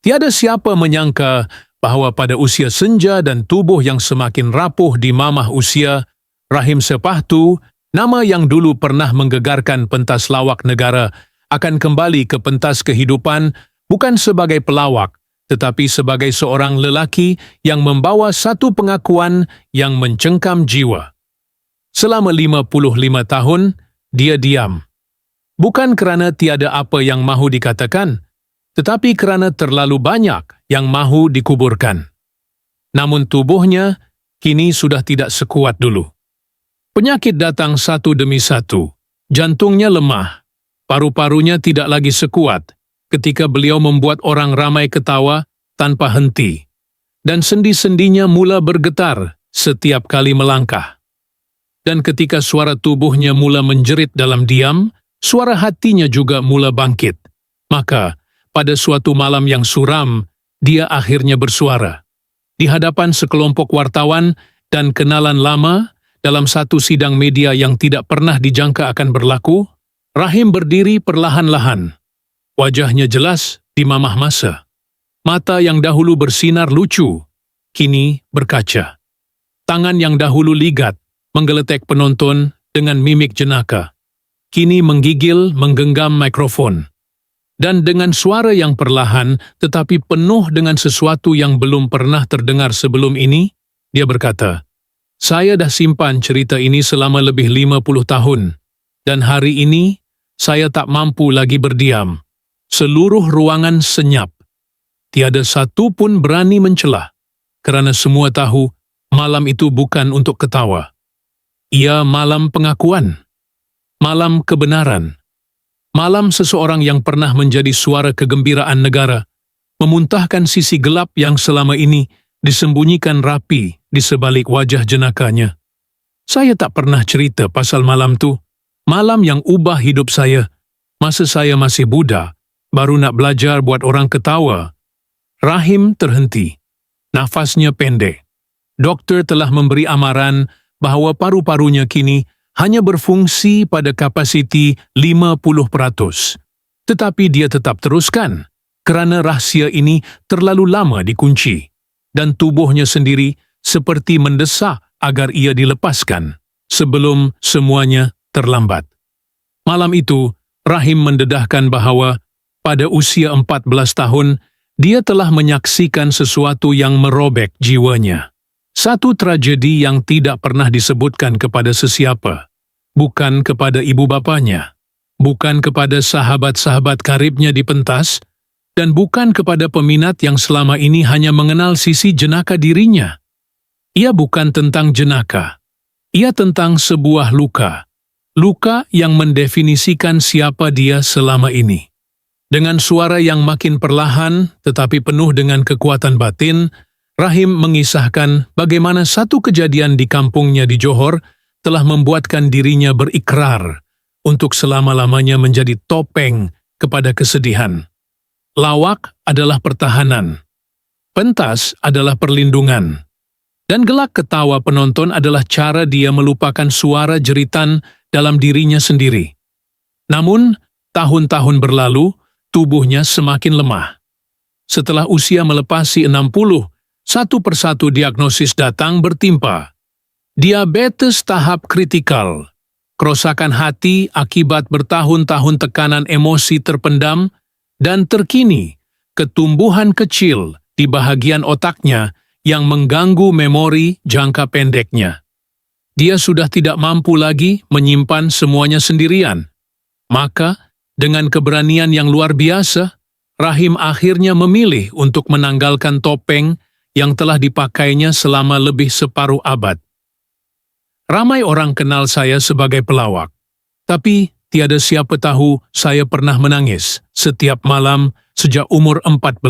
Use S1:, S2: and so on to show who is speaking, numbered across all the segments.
S1: Tiada siapa menyangka bahawa pada usia senja dan tubuh yang semakin rapuh di mamah usia, Rahim Sepahtu, nama yang dulu pernah menggegarkan pentas lawak negara, akan kembali ke pentas kehidupan bukan sebagai pelawak, tetapi sebagai seorang lelaki yang membawa satu pengakuan yang mencengkam jiwa. Selama 55 tahun, dia diam. Bukan kerana tiada apa yang mahu dikatakan, tetapi kerana terlalu banyak yang mahu dikuburkan. Namun tubuhnya kini sudah tidak sekuat dulu. Penyakit datang satu demi satu. Jantungnya lemah. Paru-parunya tidak lagi sekuat ketika beliau membuat orang ramai ketawa tanpa henti. Dan sendi-sendinya mula bergetar setiap kali melangkah. Dan ketika suara tubuhnya mula menjerit dalam diam, suara hatinya juga mula bangkit. Maka, pada suatu malam yang suram, dia akhirnya bersuara. Di hadapan sekelompok wartawan dan kenalan lama, dalam satu sidang media yang tidak pernah dijangka akan berlaku, Rahim berdiri perlahan-lahan. Wajahnya jelas di mamah masa. Mata yang dahulu bersinar lucu, kini berkaca. Tangan yang dahulu ligat, menggeletek penonton dengan mimik jenaka. Kini menggigil menggenggam mikrofon. Dan dengan suara yang perlahan tetapi penuh dengan sesuatu yang belum pernah terdengar sebelum ini, dia berkata, "Saya dah simpan cerita ini selama lebih 50 tahun, dan hari ini saya tak mampu lagi berdiam. Seluruh ruangan senyap. Tiada satu pun berani mencelah, kerana semua tahu malam itu bukan untuk ketawa. Ia malam pengakuan, malam kebenaran, malam seseorang yang pernah menjadi suara kegembiraan negara, memuntahkan sisi gelap yang selama ini disembunyikan rapi di sebalik wajah jenakanya. Saya tak pernah cerita pasal malam tu, malam yang ubah hidup saya. Masa saya masih budak, baru nak belajar buat orang ketawa." Rahim terhenti. Nafasnya pendek. Doktor telah memberi amaran bahawa paru-parunya kini hanya berfungsi pada kapasiti 50%. Tetapi dia tetap teruskan, kerana rahsia ini terlalu lama dikunci, dan tubuhnya sendiri seperti mendesak agar ia dilepaskan, sebelum semuanya terlambat. Malam itu, Rahim mendedahkan bahawa pada usia 14 tahun, dia telah menyaksikan sesuatu yang merobek jiwanya. Satu tragedi yang tidak pernah disebutkan kepada sesiapa. Bukan kepada ibu bapanya, bukan kepada sahabat-sahabat karibnya di pentas, dan bukan kepada peminat yang selama ini hanya mengenal sisi jenaka dirinya. Ia bukan tentang jenaka. Ia tentang sebuah luka. Luka yang mendefinisikan siapa dia selama ini. Dengan suara yang makin perlahan tetapi penuh dengan kekuatan batin, Rahim mengisahkan bagaimana satu kejadian di kampungnya di Johor telah membuatkan dirinya berikrar untuk selama-lamanya menjadi topeng kepada kesedihan. Lawak adalah pertahanan. Pentas adalah perlindungan. Dan gelak ketawa penonton adalah cara dia melupakan suara jeritan dalam dirinya sendiri. Namun, tahun-tahun berlalu, tubuhnya semakin lemah. Setelah usia melepasi 60, satu persatu diagnosis datang bertimpa. Diabetes tahap kritikal, kerosakan hati akibat bertahun-tahun tekanan emosi terpendam, dan terkini, ketumbuhan kecil di bahagian otaknya yang mengganggu memori jangka pendeknya. Dia sudah tidak mampu lagi menyimpan semuanya sendirian. Maka, dengan keberanian yang luar biasa, Rahim akhirnya memilih untuk menanggalkan topeng yang telah dipakainya selama lebih separuh abad. Ramai orang kenal saya sebagai pelawak, tapi tiada siapa tahu saya pernah menangis setiap malam sejak umur 14.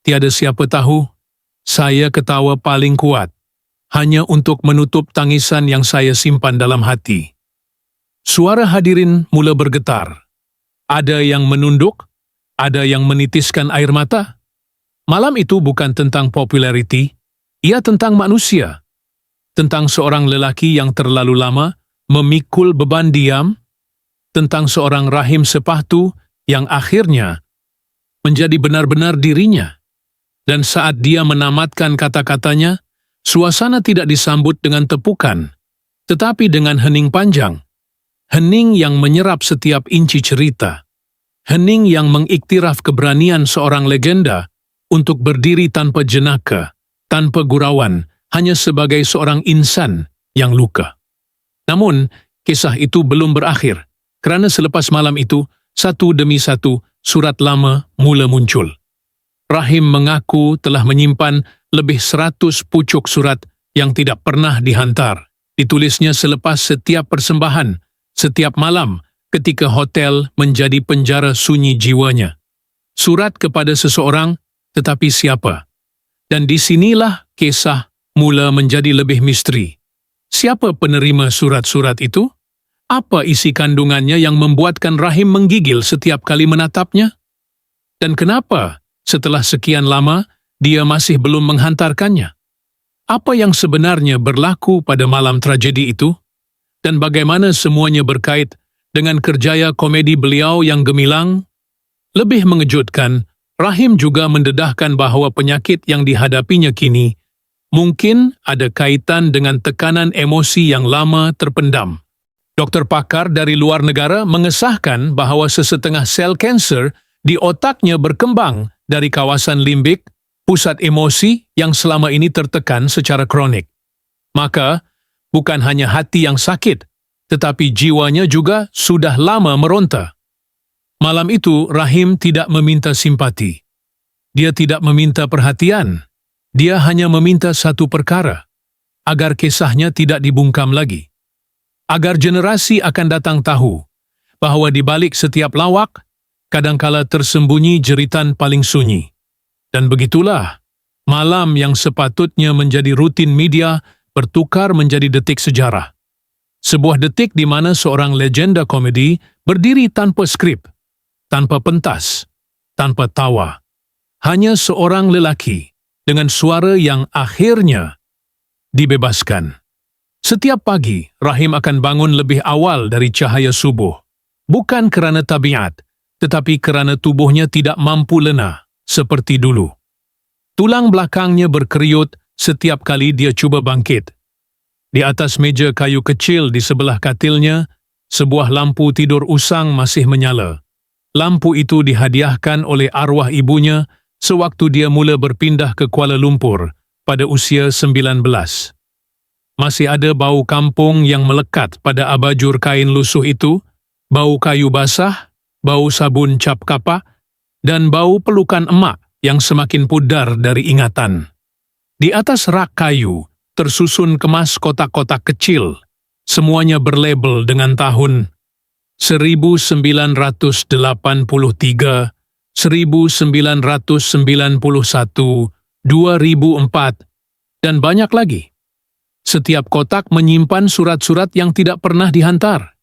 S1: Tiada siapa tahu saya ketawa paling kuat, hanya untuk menutup tangisan yang saya simpan dalam hati. Suara hadirin mula bergetar. Ada yang menunduk, ada yang menitiskan air mata. Malam itu bukan tentang populariti, ia tentang manusia. Tentang seorang lelaki yang terlalu lama memikul beban diam, tentang seorang Rahim Sepahtu yang akhirnya menjadi benar-benar dirinya. Dan saat dia menamatkan kata-katanya, suasana tidak disambut dengan tepukan, tetapi dengan hening panjang. Hening yang menyerap setiap inci cerita. Hening yang mengiktiraf keberanian seorang legenda untuk berdiri tanpa jenaka, tanpa gurauan, hanya sebagai seorang insan yang luka. Namun, kisah itu belum berakhir, kerana selepas malam itu, satu demi satu, surat lama mula muncul. Rahim mengaku telah menyimpan lebih 100 pucuk surat yang tidak pernah dihantar. Ditulisnya selepas setiap persembahan, setiap malam, ketika hotel menjadi penjara sunyi jiwanya. Surat kepada seseorang, tetapi siapa? Dan disinilah kisah mula menjadi lebih misteri. Siapa penerima surat-surat itu? Apa isi kandungannya yang membuatkan Rahim menggigil setiap kali menatapnya? Dan kenapa, setelah sekian lama, dia masih belum menghantarkannya? Apa yang sebenarnya berlaku pada malam tragedi itu? Dan bagaimana semuanya berkait dengan kerjaya komedi beliau yang gemilang? Lebih mengejutkan, Rahim juga mendedahkan bahawa penyakit yang dihadapinya kini mungkin ada kaitan dengan tekanan emosi yang lama terpendam. Doktor pakar dari luar negara mengesahkan bahawa sesetengah sel kanser di otaknya berkembang dari kawasan limbik, pusat emosi yang selama ini tertekan secara kronik. Maka, bukan hanya hati yang sakit, tetapi jiwanya juga sudah lama meronta. Malam itu, Rahim tidak meminta simpati. Dia tidak meminta perhatian. Dia hanya meminta satu perkara, agar kisahnya tidak dibungkam lagi. Agar generasi akan datang tahu bahawa di balik setiap lawak, kadangkala tersembunyi jeritan paling sunyi. Dan begitulah, malam yang sepatutnya menjadi rutin media bertukar menjadi detik sejarah. Sebuah detik di mana seorang legenda komedi berdiri tanpa skrip, tanpa pentas, tanpa tawa. Hanya seorang lelaki dengan suara yang akhirnya dibebaskan. Setiap pagi, Rahim akan bangun lebih awal dari cahaya subuh. Bukan kerana tabiat, tetapi kerana tubuhnya tidak mampu lena seperti dulu. Tulang belakangnya berkeriut setiap kali dia cuba bangkit. Di atas meja kayu kecil di sebelah katilnya, sebuah lampu tidur usang masih menyala. Lampu itu dihadiahkan oleh arwah ibunya sewaktu dia mula berpindah ke Kuala Lumpur pada usia 19. Masih ada bau kampung yang melekat pada abajur kain lusuh itu, bau kayu basah, bau sabun cap kapak, dan bau pelukan emak yang semakin pudar dari ingatan. Di atas rak kayu, tersusun kemas kotak-kotak kecil, semuanya berlabel dengan tahun 1983, 1991, 2004, dan banyak lagi. Setiap kotak menyimpan surat-surat yang tidak pernah dihantar.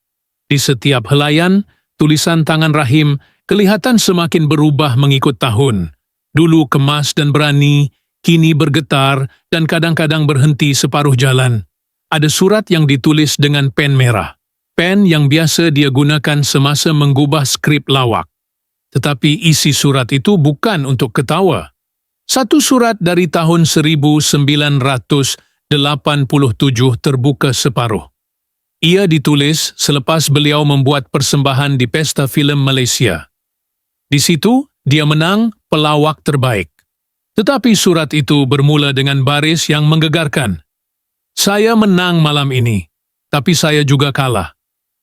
S1: Di setiap helaian, tulisan tangan Rahim kelihatan semakin berubah mengikut tahun. Dulu kemas dan berani, kini bergetar dan kadang-kadang berhenti separuh jalan. Ada surat yang ditulis dengan pen merah. Pen yang biasa dia gunakan semasa menggubah skrip lawak. Tetapi isi surat itu bukan untuk ketawa. Satu surat dari tahun 1987 terbuka separuh. Ia ditulis selepas beliau membuat persembahan di Pesta Filem Malaysia. Di situ, dia menang pelawak terbaik. Tetapi surat itu bermula dengan baris yang menggegarkan. Saya menang malam ini, tapi saya juga kalah.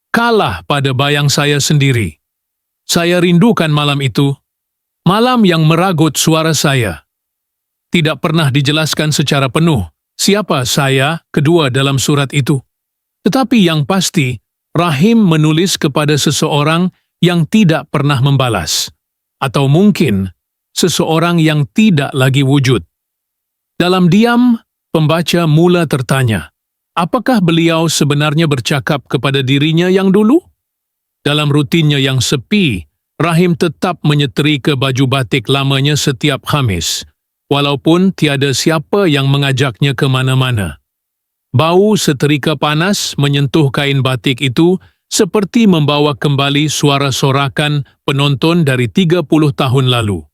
S1: Kalah pada bayang saya sendiri. Saya rindukan malam itu, malam yang meragut suara saya. Tidak pernah dijelaskan secara penuh siapa saya kedua dalam surat itu. Tetapi yang pasti, Rahim menulis kepada seseorang yang tidak pernah membalas. Atau mungkin, seseorang yang tidak lagi wujud. Dalam diam, pembaca mula tertanya, apakah beliau sebenarnya bercakap kepada dirinya yang dulu? Dalam rutinnya yang sepi, Rahim tetap menyetrika baju batik lamanya setiap Khamis, walaupun tiada siapa yang mengajaknya ke mana-mana. Bau setrika panas menyentuh kain batik itu seperti membawa kembali suara sorakan penonton dari 30 tahun lalu.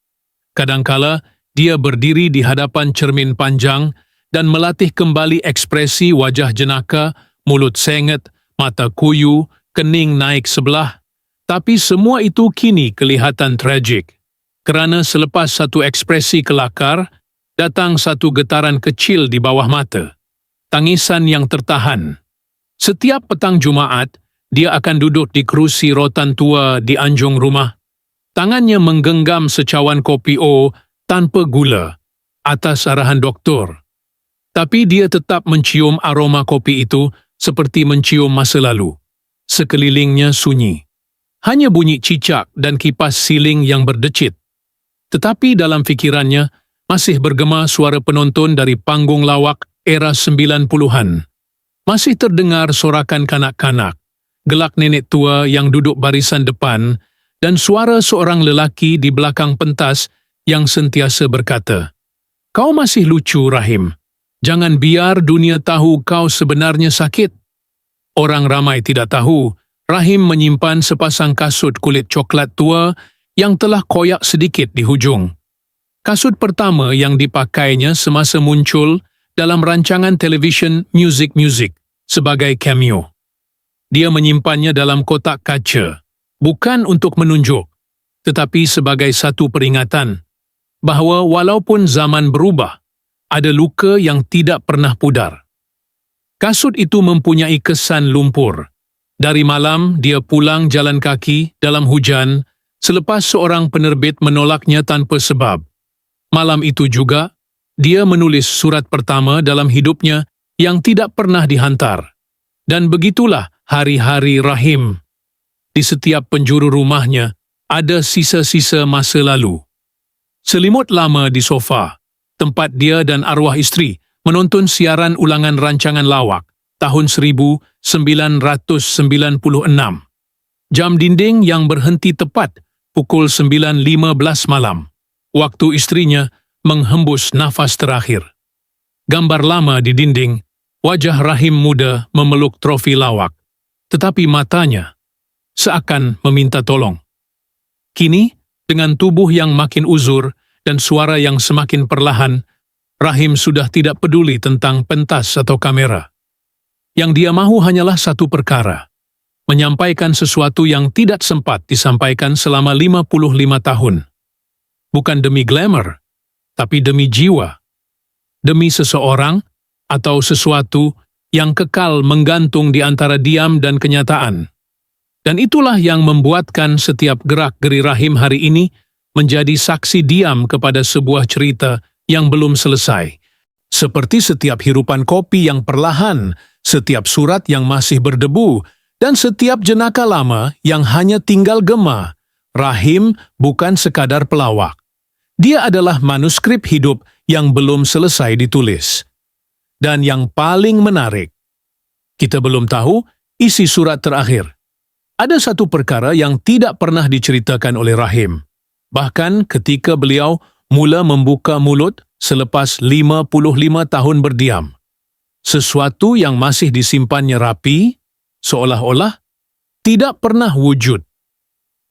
S1: Kadangkala, dia berdiri di hadapan cermin panjang dan melatih kembali ekspresi wajah jenaka, mulut sengit, mata kuyu, kening naik sebelah. Tapi semua itu kini kelihatan tragik. Kerana selepas satu ekspresi kelakar, datang satu getaran kecil di bawah mata. Tangisan yang tertahan. Setiap petang Jumaat, dia akan duduk di kerusi rotan tua di anjung rumah. Tangannya menggenggam secawan kopi O tanpa gula, atas arahan doktor. Tapi dia tetap mencium aroma kopi itu seperti mencium masa lalu. Sekelilingnya sunyi. Hanya bunyi cicak dan kipas siling yang berdecit. Tetapi dalam fikirannya, masih bergema suara penonton dari panggung lawak era 90-an. Masih terdengar sorakan kanak-kanak, gelak nenek tua yang duduk barisan depan, dan suara seorang lelaki di belakang pentas yang sentiasa berkata, "Kau masih lucu, Rahim. Jangan biar dunia tahu kau sebenarnya sakit." Orang ramai tidak tahu, Rahim menyimpan sepasang kasut kulit coklat tua yang telah koyak sedikit di hujung. Kasut pertama yang dipakainya semasa muncul dalam rancangan televisyen Music sebagai cameo. Dia menyimpannya dalam kotak kaca, bukan untuk menunjuk, tetapi sebagai satu peringatan bahawa walaupun zaman berubah, ada luka yang tidak pernah pudar. Kasut itu mempunyai kesan lumpur. Dari malam, dia pulang jalan kaki dalam hujan selepas seorang penerbit menolaknya tanpa sebab. Malam itu juga, dia menulis surat pertama dalam hidupnya yang tidak pernah dihantar. Dan begitulah hari-hari Rahim. Di setiap penjuru rumahnya, ada sisa-sisa masa lalu. Selimut lama di sofa, tempat dia dan arwah isteri menonton siaran ulangan rancangan lawak tahun 1996. Jam dinding yang berhenti tepat pukul 9.15 malam. Waktu isterinya menghembus nafas terakhir. Gambar lama di dinding, wajah Rahim muda memeluk trofi lawak. Tetapi matanya seakan meminta tolong. Kini, dengan tubuh yang makin uzur dan suara yang semakin perlahan, Rahim sudah tidak peduli tentang pentas atau kamera. Yang dia mahu hanyalah satu perkara, menyampaikan sesuatu yang tidak sempat disampaikan selama 55 tahun. Bukan demi glamour, tapi demi jiwa. Demi seseorang atau sesuatu yang kekal menggantung di antara diam dan kenyataan. Dan itulah yang membuatkan setiap gerak-geri Rahim hari ini menjadi saksi diam kepada sebuah cerita yang belum selesai. Seperti setiap hirupan kopi yang perlahan, setiap surat yang masih berdebu, dan setiap jenaka lama yang hanya tinggal gema. Rahim bukan sekadar pelawak. Dia adalah manuskrip hidup yang belum selesai ditulis. Dan yang paling menarik, kita belum tahu isi surat terakhir. Ada satu perkara yang tidak pernah diceritakan oleh Rahim. Bahkan ketika beliau mula membuka mulut selepas 55 tahun berdiam. Sesuatu yang masih disimpannya rapi, seolah-olah tidak pernah wujud.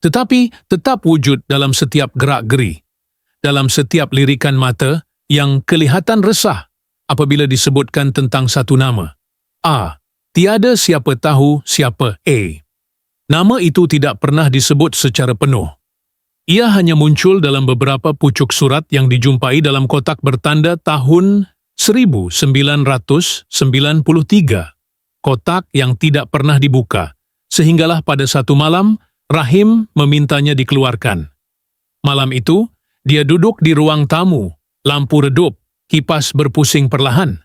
S1: Tetapi tetap wujud dalam setiap gerak-geri, dalam setiap lirikan mata yang kelihatan resah apabila disebutkan tentang satu nama. Tiada siapa tahu siapa A. Nama itu tidak pernah disebut secara penuh. Ia hanya muncul dalam beberapa pucuk surat yang dijumpai dalam kotak bertanda tahun 1993. Kotak yang tidak pernah dibuka, sehinggalah pada satu malam, Rahim memintanya dikeluarkan. Malam itu, dia duduk di ruang tamu, lampu redup, kipas berpusing perlahan.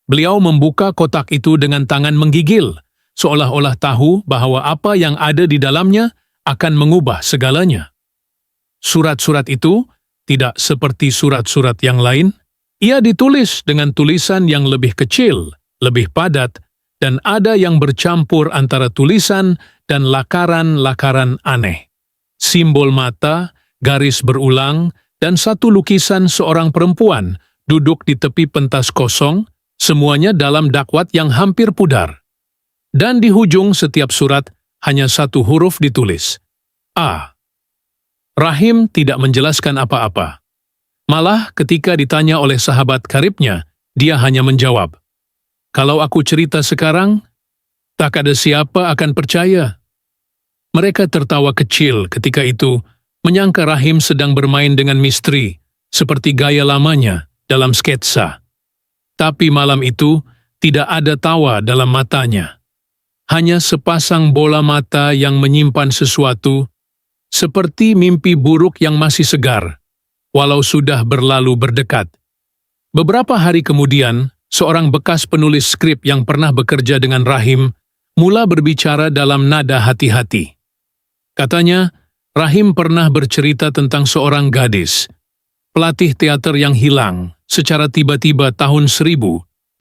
S1: Beliau membuka kotak itu dengan tangan menggigil, seolah-olah tahu bahawa apa yang ada di dalamnya akan mengubah segalanya. Surat-surat itu tidak seperti surat-surat yang lain. Ia ditulis dengan tulisan yang lebih kecil, lebih padat, dan ada yang bercampur antara tulisan dan lakaran-lakaran aneh. Simbol mata, garis berulang, dan satu lukisan seorang perempuan duduk di tepi pentas kosong, semuanya dalam dakwat yang hampir pudar. Dan di hujung setiap surat hanya satu huruf ditulis, A. Rahim tidak menjelaskan apa-apa. Malah ketika ditanya oleh sahabat karibnya, dia hanya menjawab, "Kalau aku cerita sekarang, tak ada siapa akan percaya." Mereka tertawa kecil ketika itu, menyangka Rahim sedang bermain dengan misteri, seperti gaya lamanya dalam sketsa. Tapi malam itu, tidak ada tawa dalam matanya. Hanya sepasang bola mata yang menyimpan sesuatu, seperti mimpi buruk yang masih segar, walau sudah berlalu berdekat. Beberapa hari kemudian, seorang bekas penulis skrip yang pernah bekerja dengan Rahim mula berbicara dalam nada hati-hati. Katanya, Rahim pernah bercerita tentang seorang gadis, pelatih teater yang hilang secara tiba-tiba tahun 1984.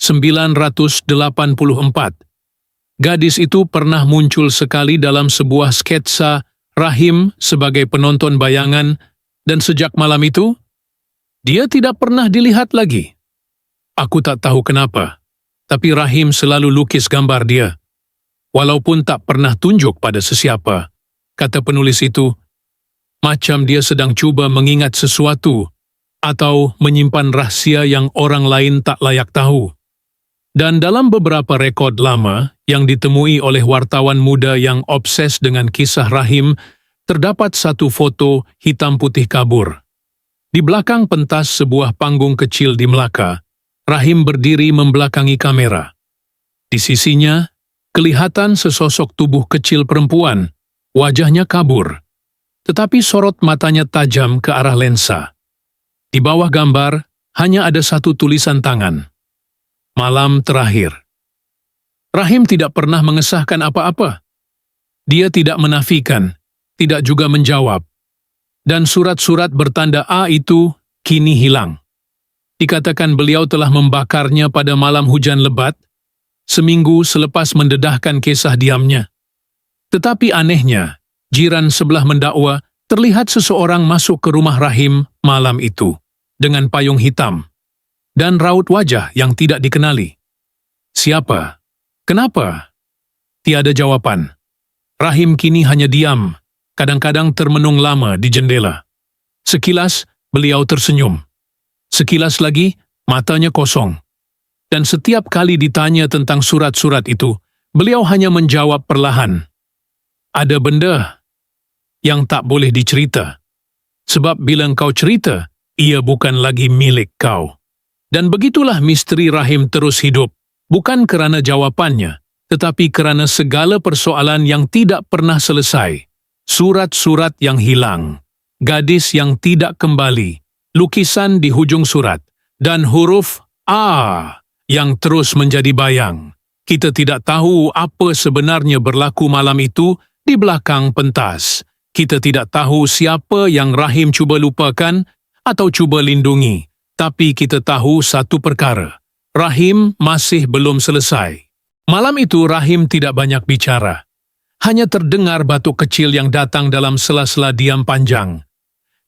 S1: Gadis itu pernah muncul sekali dalam sebuah sketsa Rahim sebagai penonton bayangan, dan sejak malam itu, dia tidak pernah dilihat lagi. Aku tak tahu kenapa, tapi Rahim selalu lukis gambar dia. Walaupun tak pernah tunjuk pada sesiapa, kata penulis itu, macam dia sedang cuba mengingat sesuatu atau menyimpan rahasia yang orang lain tak layak tahu. Dan dalam beberapa rekod lama yang ditemui oleh wartawan muda yang obses dengan kisah Rahim, terdapat satu foto hitam putih kabur. Di belakang pentas sebuah panggung kecil di Melaka, Rahim berdiri membelakangi kamera. Di sisinya, kelihatan sesosok tubuh kecil perempuan, wajahnya kabur, tetapi sorot matanya tajam ke arah lensa. Di bawah gambar, hanya ada satu tulisan tangan. Malam terakhir. Rahim tidak pernah mengesahkan apa-apa. Dia tidak menafikan, tidak juga menjawab. Dan surat-surat bertanda A itu kini hilang. Dikatakan beliau telah membakarnya pada malam hujan lebat, seminggu selepas mendedahkan kisah diamnya. Tetapi anehnya, jiran sebelah mendakwa terlihat seseorang masuk ke rumah Rahim malam itu, dengan payung hitam dan raut wajah yang tidak dikenali. Siapa? Kenapa? Tiada jawaban. Rahim kini hanya diam, kadang-kadang termenung lama di jendela. Sekilas, beliau tersenyum. Sekilas lagi, matanya kosong. Dan setiap kali ditanya tentang surat-surat itu, beliau hanya menjawab perlahan. Ada benda yang tak boleh dicerita. Sebab bila engkau cerita, ia bukan lagi milik kau. Dan begitulah misteri Rahim terus hidup, bukan kerana jawapannya, tetapi kerana segala persoalan yang tidak pernah selesai. Surat-surat yang hilang, gadis yang tidak kembali, lukisan di hujung surat, dan huruf A yang terus menjadi bayang. Kita tidak tahu apa sebenarnya berlaku malam itu di belakang pentas. Kita tidak tahu siapa yang Rahim cuba lupakan atau cuba lindungi. Tapi kita tahu satu perkara, Rahim masih belum selesai. Malam itu Rahim tidak banyak bicara. Hanya terdengar batuk kecil yang datang dalam sela-sela diam panjang.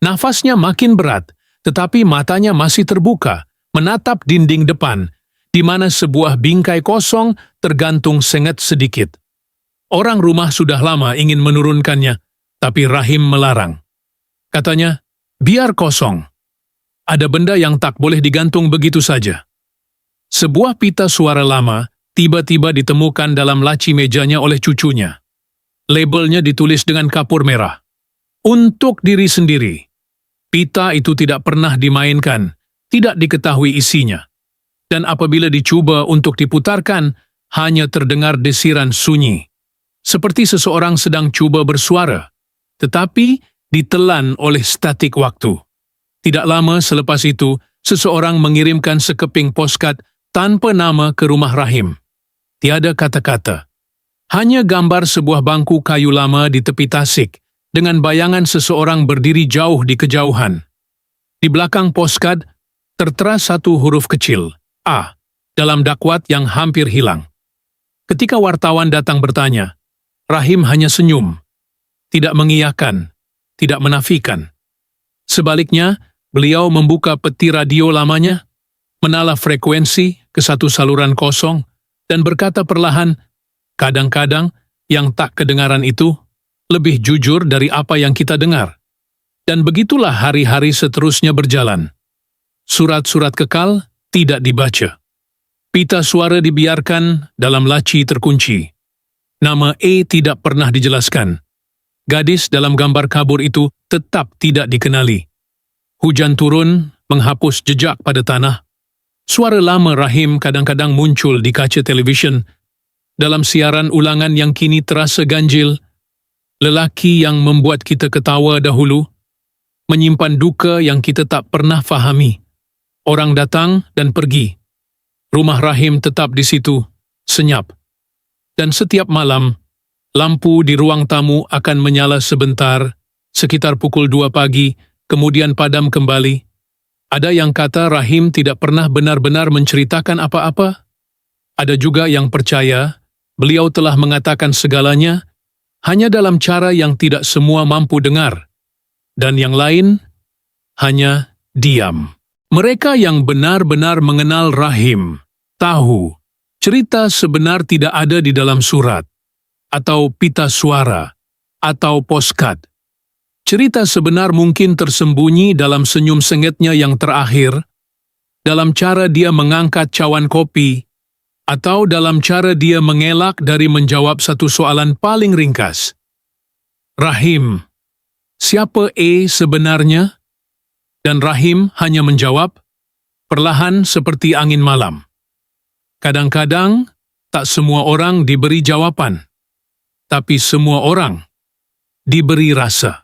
S1: Nafasnya makin berat, tetapi matanya masih terbuka, menatap dinding depan, di mana sebuah bingkai kosong tergantung sengat sedikit. Orang rumah sudah lama ingin menurunkannya, tapi Rahim melarang. Katanya, biar kosong. Ada benda yang tak boleh digantung begitu saja. Sebuah pita suara lama tiba-tiba ditemukan dalam laci mejanya oleh cucunya. Labelnya ditulis dengan kapur merah. Untuk diri sendiri. Pita itu tidak pernah dimainkan, tidak diketahui isinya. Dan apabila dicuba untuk diputarkan, hanya terdengar desiran sunyi. Seperti seseorang sedang cuba bersuara, tetapi ditelan oleh statik waktu. Tidak lama selepas itu, seseorang mengirimkan sekeping postcard tanpa nama ke rumah Rahim. Tiada kata-kata. Hanya gambar sebuah bangku kayu lama di tepi tasik, dengan bayangan seseorang berdiri jauh di kejauhan. Di belakang postcard, tertera satu huruf kecil, A, dalam dakwat yang hampir hilang. Ketika wartawan datang bertanya, Rahim hanya senyum, tidak mengiyakan, tidak menafikan. Sebaliknya, beliau membuka peti radio lamanya, menala frekuensi ke satu saluran kosong, dan berkata perlahan, kadang-kadang yang tak kedengaran itu lebih jujur dari apa yang kita dengar. Dan begitulah hari-hari seterusnya berjalan. Surat-surat kekal tidak dibaca. Pita suara dibiarkan dalam laci terkunci. Nama E tidak pernah dijelaskan. Gadis dalam gambar kabur itu tetap tidak dikenali. Hujan turun menghapus jejak pada tanah. Suara lama Rahim kadang-kadang muncul di kaca televisyen. Dalam siaran ulangan yang kini terasa ganjil, lelaki yang membuat kita ketawa dahulu, menyimpan duka yang kita tak pernah fahami. Orang datang dan pergi. Rumah Rahim tetap di situ, senyap. Dan setiap malam, lampu di ruang tamu akan menyala sebentar, sekitar pukul 2 pagi, kemudian padam kembali. Ada yang kata Rahim tidak pernah benar-benar menceritakan apa-apa. Ada juga yang percaya beliau telah mengatakan segalanya hanya dalam cara yang tidak semua mampu dengar. Dan yang lain hanya diam. Mereka yang benar-benar mengenal Rahim tahu cerita sebenar tidak ada di dalam surat, atau pita suara, atau postcard. Cerita sebenar mungkin tersembunyi dalam senyum sengitnya yang terakhir, dalam cara dia mengangkat cawan kopi, atau dalam cara dia mengelak dari menjawab satu soalan paling ringkas. Rahim, siapa E sebenarnya? Dan Rahim hanya menjawab, perlahan seperti angin malam. Kadang-kadang, tak semua orang diberi jawaban, tapi semua orang diberi rasa.